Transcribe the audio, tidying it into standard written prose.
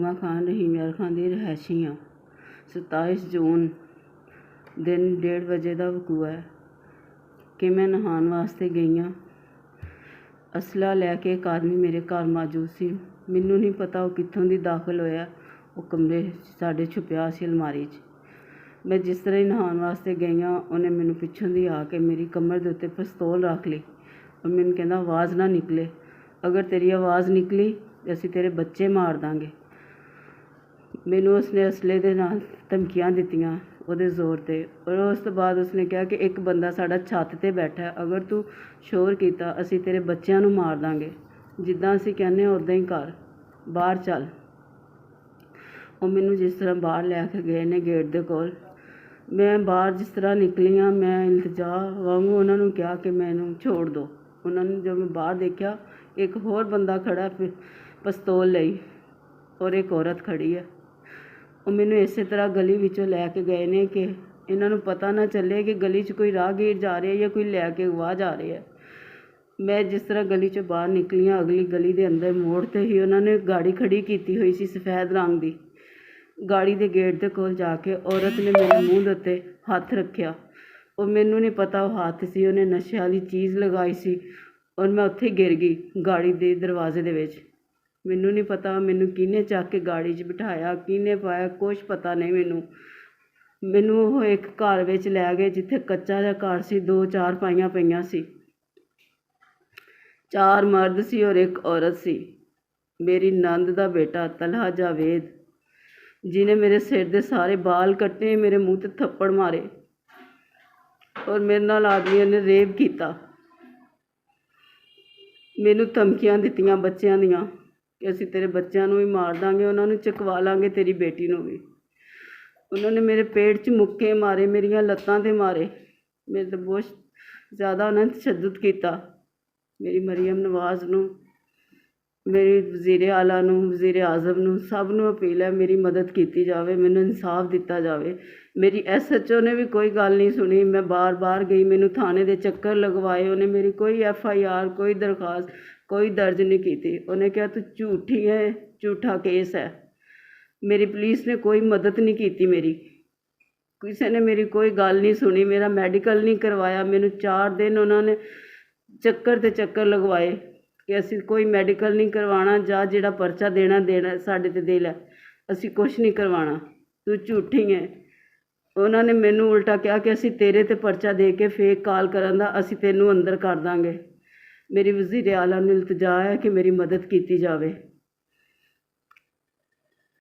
ਫਾਤਿਮਾ ਖਾਨ ਰਹੀਮ ਯਾਰ ਖਾਨ ਦੀ ਰਿਹਾਇਸ਼ੀ ਹਾਂ। 27 ਜੂਨ ਦਿਨ 1:30 ਵਜੇ ਦਾ ਵਕੂਆ ਹੈ ਕਿ ਮੈਂ ਨਹਾਉਣ ਵਾਸਤੇ ਗਈ ਹਾਂ। ਅਸਲਾ ਲੈ ਕੇ ਇੱਕ ਆਦਮੀ ਮੇਰੇ ਘਰ ਮੌਜੂਦ ਸੀ। ਮੈਨੂੰ ਨਹੀਂ ਪਤਾ ਉਹ ਕਿੱਥੋਂ ਦੀ ਦਾਖਲ ਹੋਇਆ। ਉਹ ਕਮਰੇ ਸਾਡੇ ਛੁਪਿਆ ਸੀ ਅਲਮਾਰੀ 'ਚ। ਮੈਂ ਜਿਸ ਤਰ੍ਹਾਂ ਹੀ ਨਹਾਉਣ ਵਾਸਤੇ ਗਈ ਹਾਂ, ਉਹਨੇ ਮੈਨੂੰ ਪਿੱਛੋਂ ਦੀ ਆ ਕੇ ਮੇਰੀ ਕਮਰ ਦੇ ਉੱਤੇ ਪਿਸਤੌਲ ਰੱਖ ਲਈ ਔਰ ਮੈਨੂੰ ਕਹਿੰਦਾ, ਆਵਾਜ਼ ਨਾ ਨਿਕਲੇ। ਅਗਰ ਤੇਰੀ ਆਵਾਜ਼ ਨਿਕਲੀ ਤਾਂ ਅਸੀਂ ਤੇਰੇ ਬੱਚੇ ਮਾਰ ਦਾਂਗੇ। ਮੈਨੂੰ ਉਸਨੇ ਅਸਲੇ ਦੇ ਨਾਲ ਧਮਕੀਆਂ ਦਿੱਤੀਆਂ ਉਹਦੇ ਜ਼ੋਰ 'ਤੇ। ਔਰ ਉਸ ਤੋਂ ਬਾਅਦ ਉਸਨੇ ਕਿਹਾ ਕਿ ਇੱਕ ਬੰਦਾ ਸਾਡਾ ਛੱਤ 'ਤੇ ਬੈਠਾ, ਅਗਰ ਤੂੰ ਸ਼ੋਰ ਕੀਤਾ ਅਸੀਂ ਤੇਰੇ ਬੱਚਿਆਂ ਨੂੰ ਮਾਰ ਦਾਂਗੇ। ਜਿੱਦਾਂ ਅਸੀਂ ਕਹਿੰਦੇ ਹਾਂ ਉੱਦਾਂ ਹੀ ਕਰ, ਬਾਹਰ ਚੱਲ। ਉਹ ਮੈਨੂੰ ਜਿਸ ਤਰ੍ਹਾਂ ਬਾਹਰ ਲੈ ਕੇ ਗਏ ਨੇ ਗੇਟ ਦੇ ਕੋਲ, ਮੈਂ ਬਾਹਰ ਜਿਸ ਤਰ੍ਹਾਂ ਨਿਕਲੀ ਹਾਂ, ਮੈਂ ਇਲਤਜਾ ਵਾਂਗੂ ਉਹਨਾਂ ਨੂੰ ਕਿਹਾ ਕਿ ਮੈਨੂੰ ਛੋੜ ਦਿਓ। ਉਹਨਾਂ ਨੇ ਜਦੋਂ ਮੈਂ ਬਾਹਰ ਦੇਖਿਆ, ਇੱਕ ਹੋਰ ਬੰਦਾ ਖੜ੍ਹਾ ਪਿਸਤੌਲ ਲਈ ਔਰ ਇੱਕ ਔਰਤ ਖੜ੍ਹੀ ਹੈ। ਉਹ ਮੈਨੂੰ ਇਸੇ ਤਰ੍ਹਾਂ ਗਲੀ ਵਿੱਚੋਂ ਲੈ ਕੇ ਗਏ ਨੇ ਕਿ ਇਹਨਾਂ ਨੂੰ ਪਤਾ ਨਾ ਚੱਲੇ ਕਿ ਗਲੀ 'ਚ ਕੋਈ ਰਾਹਗੀਰ ਜਾ ਰਿਹਾ ਜਾਂ ਕੋਈ ਲੈ ਕੇ ਅਗਵਾ ਜਾ ਰਿਹਾ। ਮੈਂ ਜਿਸ ਤਰ੍ਹਾਂ ਗਲੀ 'ਚੋਂ ਬਾਹਰ ਨਿਕਲੀ ਹਾਂ, ਅਗਲੀ ਗਲੀ ਦੇ ਅੰਦਰ ਮੋੜ 'ਤੇ ਹੀ ਉਹਨਾਂ ਨੇ ਗਾੜੀ ਖੜ੍ਹੀ ਕੀਤੀ ਹੋਈ ਸੀ ਸਫੈਦ ਰੰਗ ਦੀ। ਗਾੜੀ ਦੇ ਗੇਟ ਦੇ ਕੋਲ ਜਾ ਕੇ ਔਰਤ ਨੇ ਮੇਰੇ ਮੂੰਹ ਦੇ ਉੱਤੇ ਹੱਥ ਰੱਖਿਆ। ਉਹ ਮੈਨੂੰ ਨਹੀਂ ਪਤਾ ਉਹ ਹੱਥ ਸੀ, ਉਹਨੇ ਨਸ਼ੇ ਵਾਲੀ ਚੀਜ਼ ਲਗਾਈ ਸੀ ਔਰ ਮੈਂ ਉੱਥੇ ਗਿਰ ਗਈ ਗਾੜੀ ਦੇ ਦਰਵਾਜ਼ੇ ਦੇ ਵਿੱਚ। ਮੈਨੂੰ ਨਹੀਂ ਪਤਾ ਮੈਨੂੰ ਕਿਹਨੇ ਚੱਕ ਕੇ ਗਾੜੀ 'ਚ ਬਿਠਾਇਆ, ਕਿਹਨੇ ਪਾਇਆ, ਕੁਛ ਪਤਾ ਨਹੀਂ ਮੈਨੂੰ ਉਹ ਇੱਕ ਘਰ ਵਿੱਚ ਲੈ ਗਏ ਜਿੱਥੇ ਕੱਚਾ ਜਿਹਾ ਘਰ ਸੀ, 2 ਚਾਰਪਾਈਆਂ ਪਈਆਂ ਸੀ। 4 ਮਰਦ ਸੀ ਔਰ ਇੱਕ ਔਰਤ ਸੀ। ਮੇਰੀ ਨੰਦ ਦਾ ਬੇਟਾ ਤਲਹਾ ਜਾਵੇਦ, ਜਿਹਨੇ ਮੇਰੇ ਸਿਰ ਦੇ ਸਾਰੇ ਬਾਲ ਕੱਟੇ, ਮੇਰੇ ਮੂੰਹ 'ਤੇ ਥੱਪੜ ਮਾਰੇ ਔਰ ਮੇਰੇ ਨਾਲ ਆਦਮੀਆਂ ਨੇ ਰੇਪ ਕੀਤਾ। ਮੈਨੂੰ ਧਮਕੀਆਂ ਦਿੱਤੀਆਂ ਬੱਚਿਆਂ ਦੀਆਂ ਕਿ ਅਸੀਂ ਤੇਰੇ ਬੱਚਿਆਂ ਨੂੰ ਵੀ ਮਾਰ ਦਾਂਗੇ, ਉਹਨਾਂ ਨੂੰ ਚੁਕਵਾ ਲਾਂਗੇ, ਤੇਰੀ ਬੇਟੀ ਨੂੰ ਵੀ। ਉਹਨਾਂ ਨੇ ਮੇਰੇ ਪੇਟ 'ਚ ਮੁੱਕੇ ਮਾਰੇ, ਮੇਰੀਆਂ ਲੱਤਾਂ 'ਤੇ ਮਾਰੇ। ਮੇਰੇ 'ਤੇ ਬਹੁਤ ਜ਼ਿਆਦਾ ਉਹਨਾਂ ਨੇ ਤਸ਼ੱਦਦ ਕੀਤਾ। ਮੇਰੀ ਮਰੀਮ ਨਵਾਜ਼ ਨੂੰ, ਮੇਰੀ ਵਜ਼ੀਰ ਆਲਾ ਨੂੰ, ਵਜ਼ੀਰ ਆਜ਼ਮ ਨੂੰ, ਸਭ ਨੂੰ ਅਪੀਲ ਹੈ ਮੇਰੀ ਮਦਦ ਕੀਤੀ ਜਾਵੇ, ਮੈਨੂੰ ਇਨਸਾਫ ਦਿੱਤਾ ਜਾਵੇ। ਮੇਰੀ SHO ਨੇ ਵੀ ਕੋਈ ਗੱਲ ਨਹੀਂ ਸੁਣੀ। ਮੈਂ ਬਾਰ ਗਈ, ਮੈਨੂੰ ਥਾਣੇ ਦੇ ਚੱਕਰ ਲਗਵਾਏ। ਉਹਨੇ ਮੇਰੀ ਕੋਈ FIR, ਕੋਈ ਦਰਖਾਸਤ ਕੋਈ ਦਰਜ ਨਹੀਂ ਕੀਤੀ। ਉਹਨੇ ਕਿਹਾ ਤੂੰ ਝੂਠੀ ਹੈ, ਝੂਠਾ ਕੇਸ ਹੈ। ਮੇਰੀ ਪੁਲਿਸ ਨੇ ਕੋਈ ਮਦਦ ਨਹੀਂ ਕੀਤੀ, ਮੇਰੀ ਕਿਸੇ ਨੇ ਮੇਰੀ ਕੋਈ ਗੱਲ ਨਹੀਂ ਸੁਣੀ। ਮੇਰਾ ਮੈਡੀਕਲ ਨਹੀਂ ਕਰਵਾਇਆ। ਮੈਨੂੰ 4 ਦਿਨ ਉਹਨਾਂ ਨੇ ਚੱਕਰ 'ਤੇ ਚੱਕਰ ਲਗਵਾਏ ਕਿ ਅਸੀਂ ਕੋਈ ਮੈਡੀਕਲ ਨਹੀਂ ਕਰਵਾਉਣਾ, ਜਾਂ ਜਿਹੜਾ ਪਰਚਾ ਦੇਣਾ ਸਾਡੇ 'ਤੇ ਦੇ ਲੈ, ਅਸੀਂ ਕੁਛ ਨਹੀਂ ਕਰਵਾਉਣਾ, ਤੂੰ ਝੂਠੀ ਹੈ। ਉਹਨਾਂ ਨੇ ਮੈਨੂੰ ਉਲਟਾ ਕਿਹਾ ਕਿ ਅਸੀਂ ਤੇਰੇ 'ਤੇ ਪਰਚਾ ਦੇ ਕੇ ਫੇਕ ਕਾਲ ਕਰਨ ਦਾ ਅਸੀਂ ਤੈਨੂੰ ਅੰਦਰ ਕਰ ਦਾਂਗੇ। ਮੇਰੀ ਵਜ਼ੀਰ ਆਲਾ ਨੂੰ ਇਲਤਜਾ ਹੈ ਕਿ ਮੇਰੀ ਮਦਦ ਕੀਤੀ ਜਾਵੇ।